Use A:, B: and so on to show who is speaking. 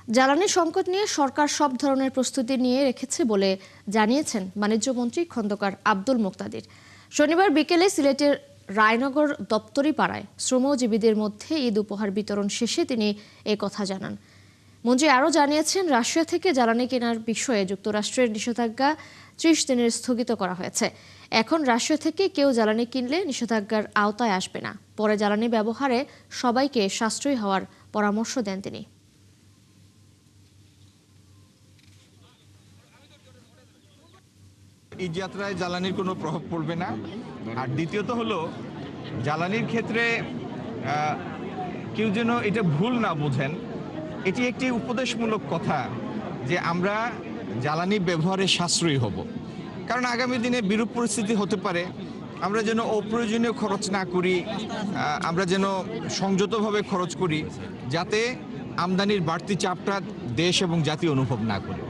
A: জ্বালানি সংকট নিয়ে সরকার সব ধরনের প্রস্তুতি নিয়ে রেখেছে বলে জানিয়েছেন বাণিজ্যমন্ত্রী খন্দকার আব্দুল মুকতাদির। শনিবার বিকেলে সিলেটের রায়নগর দপ্তরি পাড়ায় শ্রমজীবীদের মধ্যে ঈদ উপহার বিতরণ শেষে তিনি এ কথা জানান। মন্ত্রী আরও জানিয়েছেন, রাশিয়া থেকে জ্বালানি কেনার বিষয়ে যুক্তরাষ্ট্রের নিষেধাজ্ঞা ৩০ দিনের স্থগিত করা হয়েছে। এখন রাশিয়া থেকে কেউ জ্বালানি কিনলে নিষেধাজ্ঞার আওতায় আসবে না। পরে জ্বালানি ব্যবহারে সবাইকে সাশ্রয়ী হওয়ার পরামর্শ দেন তিনি।
B: এই যাত্রায় জ্বালানির কোনো প্রভাব পড়বে না। আর দ্বিতীয়ত হলো, জ্বালানির ক্ষেত্রে কেউ যেন এটা ভুল না বোঝেন, এটি একটি উপদেশমূলক কথা যে আমরা জ্বালানি ব্যবহারে সাশ্রয়ী হব। কারণ আগামী দিনে বিরূপ পরিস্থিতি হতে পারে। আমরা যেন অপ্রয়োজনীয় খরচ না করি, আমরা যেন সংযতভাবে খরচ করি, যাতে আমদানির বাড়তি চাপটা দেশ এবং জাতি অনুভব না করে।